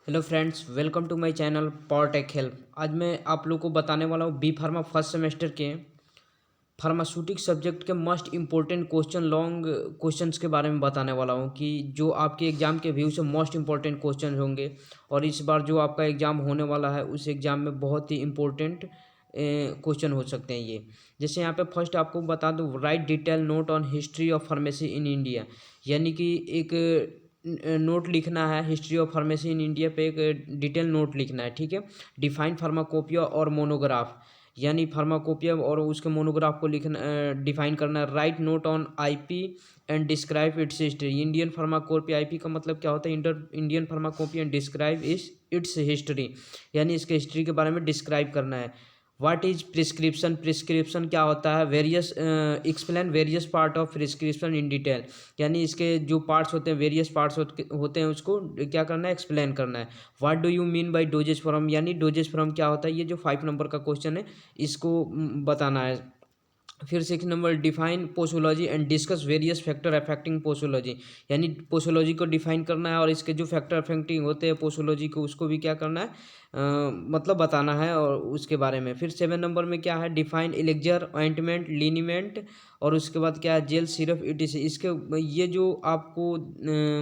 Hello friends, welcome to my channel power tech help. आज मैं आप लोग को बताने वाला हूँ बी फार्मा फर्स्ट सेमेस्टर के फार्मास्यूटिक सब्जेक्ट के most important question long questions के बारे में बताने वाला हूँ कि जो आपके एग्ज़ाम के व्यू से मोस्ट इम्पोर्टेंट क्वेश्चन होंगे। और इस बार जो आपका एग्ज़ाम होने वाला है उस एग्ज़ाम में बहुत ही इम्पोर्टेंट क्वेश्चन हो सकते हैं ये। जैसे यहाँ पे फर्स्ट आपको बता दूँ, right detail note on history of pharmacy in India, यानी कि एक नोट लिखना है history of pharmacy in India पे, एक डिटेल नोट लिखना है। ठीक है। डिफाइन फार्माकोपिया और मोनोग्राफ, यानी फार्माकोपिया और उसके मोनोग्राफ को लिखना डिफाइन करना है। Right note on IP and describe it's history. Indian pharmacopoeia, IP का मतलब क्या होता है, Indian pharmacopoeia and describe it's history, यानी इसके हिस्ट्री के बारे में डिस्क्राइब करना है। व्हाट इज प्रिस्क्रिप्शन, प्रिस्क्रिप्शन क्या होता है। Various explain various part of prescription in detail, यानी इसके जो पार्ट्स होते हैं, वेरियस पार्ट्स होते हैं, उसको क्या करना है, एक्सप्लेन करना है। What do you mean by doses form, यानी डोजेज फॉर्म क्या होता है, ये जो 5 नंबर का क्वेश्चन है इसको बताना है। फिर 6 number, define posology and discuss various factor affecting posology, यानी पोसोलॉजी को डिफाइन करना है और इसके जो फैक्टर अफेक्टिंग होते हैं पोसोलॉजी को, उसको भी क्या करना है, मतलब बताना है और उसके बारे में। फिर 7 नंबर में क्या है, डिफाइन इलेक्जर ऑइंटमेंट लिनीमेंट, और उसके बाद क्या है, जेल सिरप ईटीसी। इसके ये जो आपको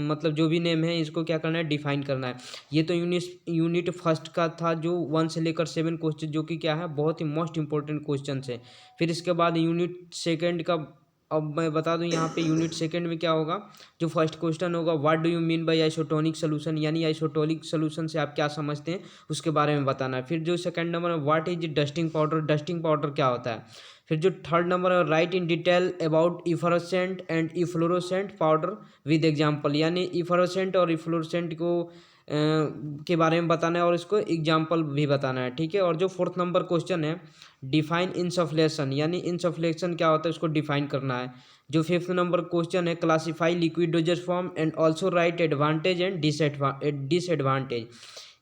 मतलब जो भी नेम है इसको क्या करना है, डिफाइन करना है। ये तो यूनिट फर्स्ट का था, जो 1 से लेकर 7 क्वेश्चन, जो कि क्या है, बहुत ही मोस्ट इंपॉर्टेंट क्वेश्चन है। फिर इसके बाद यूनिट सेकंड का, अब मैं बता दूं यहाँ पे यूनिट सेकंड में क्या होगा। जो फर्स्ट क्वेश्चन होगा, what do you mean by isotonic solution, यानी आइसोटोनिक सोल्यूशन से आप क्या समझते हैं उसके बारे में बताना है। फिर जो सेकंड नंबर है, what is dusting powder, dusting powder क्या होता है। फिर जो थर्ड नंबर है, write in detail about efflorescent and efflorescent powder with example, यानी इफ्लोरेसेंट और इफ्लोरोसेंट को के बारे में बताना है और इसको एग्जाम्पल भी बताना है। ठीक है। और जो फोर्थ नंबर क्वेश्चन है, डिफाइन इनसफ्लेशन, यानी इनसफ्लेशन क्या होता है उसको डिफाइन करना है। जो फिफ्थ नंबर क्वेश्चन है, classify liquid doses form and also right advantage and disadvantage,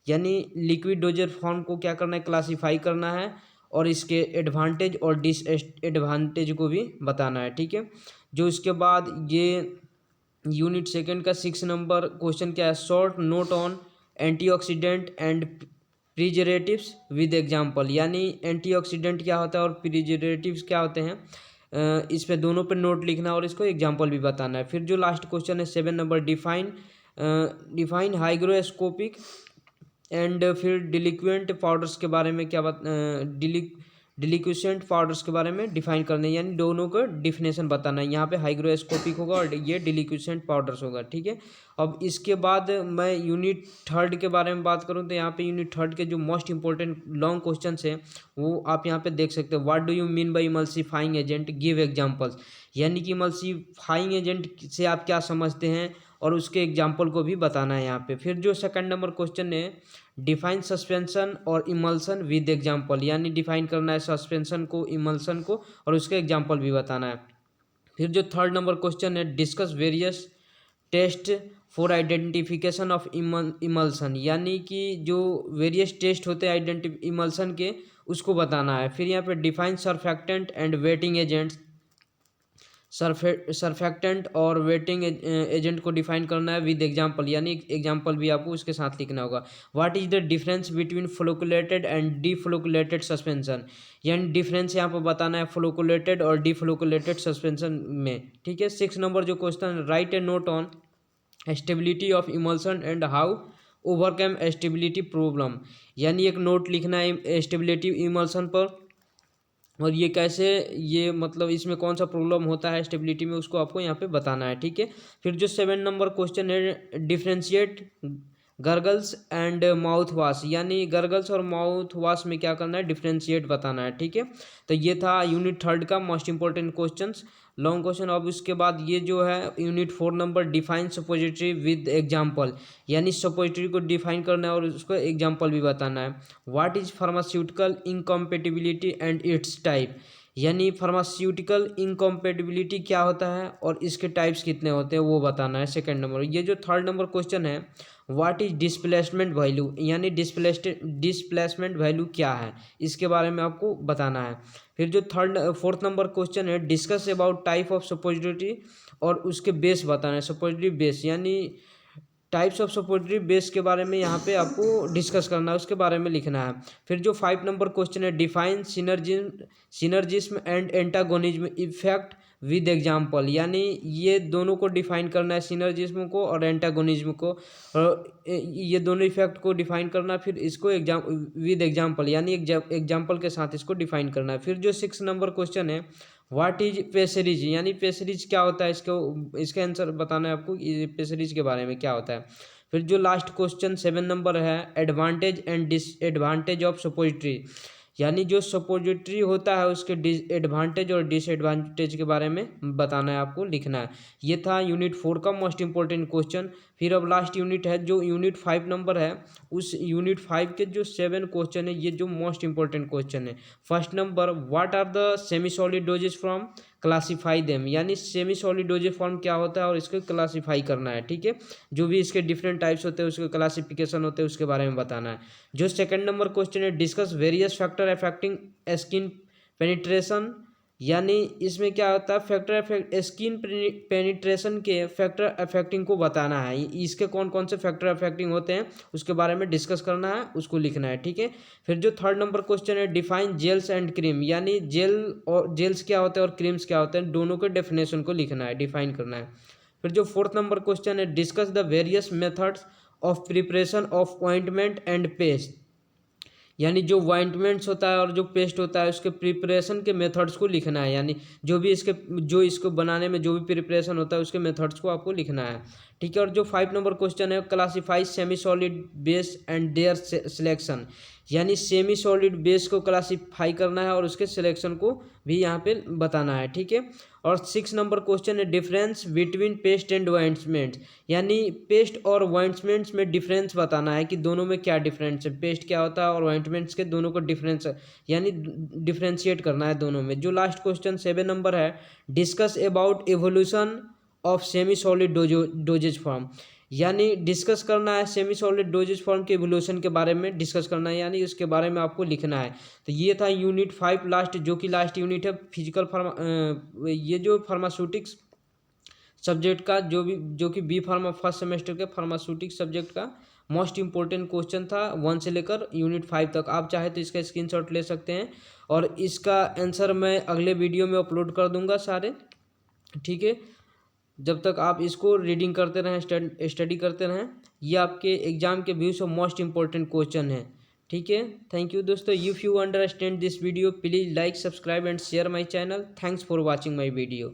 यानी लिक्विड डोजेज फॉर्म को क्या करना है, क्लासीफाई करना है और इसके एडवांटेज और डिसएडवांटेज को भी बताना है। ठीक है। जो इसके बाद ये यूनिट सेकंड का 6 नंबर क्वेश्चन क्या है, short note on antioxidant and preservatives with example, यानी एंटीऑक्सीडेंट क्या होता है और प्रिजर्वेटिव्स क्या होते हैं, इस पे दोनों पे नोट लिखना और इसको एग्जांपल भी बताना है। फिर जो लास्ट क्वेश्चन है 7 नंबर, डिफाइन हाइग्रोस्कोपिक एंड फिर डिलिक्वेंट पाउडर्स के बारे में क्या डिलिक्वेंट पाउडर्स के बारे में डिफाइन करना है, यानी दोनों का डिफिनेशन बताना है। यहाँ पे हाइग्रोस्कोपिक होगा और ये डिलिक्वेंट पाउडर्स होगा। ठीक है। अब इसके बाद मैं यूनिट थर्ड के बारे में बात करूँ तो यहाँ पे यूनिट थर्ड के जो मोस्ट इंपॉर्टेंट लॉन्ग क्वेश्चन है वो आप यहाँ पे देख सकते हो। What do you mean by emulsifying agent, give examples, यानी कि इमल्सिफाइंग एजेंट से आप क्या समझते हैं और उसके एग्जाम्पल को भी बताना है यहाँ पे। फिर जो सेकंड नंबर क्वेश्चन है, डिफाइन सस्पेंशन और इमल्सन विद एग्जाम्पल, यानी डिफाइन करना है सस्पेंशन को, इमल्सन को और उसके एग्जाम्पल भी बताना है। फिर जो थर्ड नंबर क्वेश्चन है, discuss various test for identification of emulsion, यानी कि जो वेरियस टेस्ट होते हैं इमल्सन के, उसको बताना है। फिर यहाँ पे define surfactant and waiting agents, surfactant और वेटिंग एजेंट को डिफाइन करना है विद एग्जांपल, यानी एग्जांपल भी आपको उसके साथ लिखना होगा। What is the difference between flocculated and deflocculated suspension, यानी डिफरेंस यहाँ पर बताना है फ्लोकुलेटेड और डीफ्लोकुलेटेड सस्पेंशन में। ठीक है। 6 नंबर जो question, right A note on stability of emulsion and how overcome stability problem, यानी एक नोट लिखना है स्टेबिलिटी इमल्सन पर और ये कैसे, ये मतलब इसमें कौन सा प्रॉब्लम होता है स्टेबिलिटी में, उसको आपको यहाँ पे बताना है। ठीक है। फिर जो 7 नंबर क्वेश्चन है, differentiate gurgles and mouth wash, यानी गर्गल्स और माउथ वॉश में क्या करना है, डिफ्रेंशिएट बताना है। ठीक है। तो ये था यूनिट थर्ड का most important questions long question. अब उसके बाद ये जो है unit 4 number, define suppository with example, यानी सपोजिटरी को डिफाइन करना है और उसको एग्जाम्पल भी बताना है। What is pharmaceutical incompatibility and it's type, यानी फार्मास्यूटिकल इनकम्पेटिबिलिटी क्या होता है और इसके टाइप्स कितने होते हैं वो बताना है। सेकंड नंबर, ये जो थर्ड नंबर क्वेश्चन है, व्हाट इज डिस्प्लेसमेंट वैल्यू, यानी डिस्प्लेसमेंट वैल्यू क्या है, इसके बारे में आपको बताना है। फिर जो फोर्थ नंबर क्वेश्चन है, discuss about type of suppository और उसके बेस बताना है, सपोजिटरी बेस, यानी टाइप्स ऑफ सपोजिटरी बेस के बारे में यहाँ पे आपको डिस्कस करना है, उसके बारे में लिखना है। फिर जो 5 नंबर क्वेश्चन है, define synergism and antagonism effect with example, यानी ये दोनों को डिफाइन करना है, सिनर्जिज्म को और एंटागोनिज्म को, और ये दोनों इफेक्ट को डिफाइन करना, फिर इसको विद एग्जाम्पल यानी एग्जाम्पल के साथ इसको डिफाइन करना है। फिर जो 6 नंबर क्वेश्चन है, व्हाट इज पेसरीज, यानी पेसरीज क्या होता है, इसके आंसर बताना है आपको, पेसरीज के बारे में क्या होता है। फिर जो लास्ट क्वेश्चन 7 नंबर है, advantage and disadvantage of suppository, यानी जो सपोजिटरी होता है उसके एडवांटेज और डिसएडवांटेज के बारे में बताना है, आपको लिखना है। ये था यूनिट 4 का मोस्ट इंपॉर्टेंट क्वेश्चन। फिर अब लास्ट यूनिट है जो यूनिट 5 नंबर है, उस यूनिट 5 के जो 7 क्वेश्चन है, ये जो मोस्ट इंपॉर्टेंट क्वेश्चन है। First number, what are the semi solid dosages from, classify them, यानी सेमी सॉलिड डोजेज फॉर्म क्या होता है और इसको क्लासीफाई करना है, ठीक है। जो भी इसके डिफरेंट टाइप्स होते हैं, उसके क्लासिफिकेशन होते हैं, उसके बारे में बताना है। जो सेकंड नंबर क्वेश्चन है, discuss various factor affecting skin penetration, यानी इसमें क्या होता है, फैक्टर स्किन पेनिट्रेशन के फैक्टर अफेक्टिंग को बताना है, इसके कौन कौन से फैक्टर अफेक्टिंग होते हैं उसके बारे में डिस्कस करना है, उसको लिखना है, ठीक है। फिर जो थर्ड नंबर क्वेश्चन है, डिफाइन जेल्स एंड क्रीम, यानी जेल और जेल्स क्या होते हैं और क्रीम्स क्या होते हैं, दोनों के डेफिनेशन को लिखना है, डिफाइन करना है। फिर जो फोर्थ नंबर क्वेश्चन है, discuss the various methods of preparation of ointment and paste, यानी जो ऑइंटमेंट्स होता है और जो पेस्ट होता है उसके प्रिपरेशन के मेथड्स को लिखना है, यानी जो इसको बनाने में जो भी प्रिपरेशन होता है उसके मेथड्स को आपको लिखना है, ठीक है। और जो 5 नंबर क्वेश्चन है, classify semi solid base and their selection, यानी सेमी सॉलिड बेस को क्लासीफाई करना है और उसके सिलेक्शन को भी यहाँ पे बताना है, ठीक है। और 6 नंबर क्वेश्चन है, difference between paste and ointments, यानी पेस्ट और ऑइंटमेंट्स में डिफरेंस बताना है कि दोनों में क्या डिफरेंस है, पेस्ट क्या होता है और ऑइंटमेंट्स के दोनों को डिफरेंस यानी डिफरेंशिएट करना है दोनों में। जो लास्ट क्वेश्चन 7 नंबर है, discuss about evolution of semi solid dosages form, यानी डिस्कस करना है सेमी सॉलिड डोजेज फॉर्म के एवोल्यूशन के बारे में डिस्कस करना है, यानी उसके बारे में आपको लिखना है। तो ये था यूनिट 5 लास्ट, जो कि लास्ट यूनिट है फिजिकल ये जो फार्मास्यूटिक्स सब्जेक्ट का जो कि बी फार्मा फर्स्ट सेमेस्टर के फार्मास्यूटिक्स सब्जेक्ट का मोस्ट इंपॉर्टेंट क्वेश्चन था 1 से लेकर यूनिट 5 तक। आप चाहे तो इसका स्क्रीनशॉट ले सकते हैं और इसका आंसर मैं अगले वीडियो में अपलोड कर दूंगा सारे, ठीक है। जब तक आप इसको रीडिंग करते रहें, स्टडी करते रहें, ये आपके एग्जाम के व्यू से मोस्ट इंपॉर्टेंट क्वेश्चन है, ठीक है। थैंक यू दोस्तों, if you understand this video please like, subscribe and share my channel. Thanks for watching my video.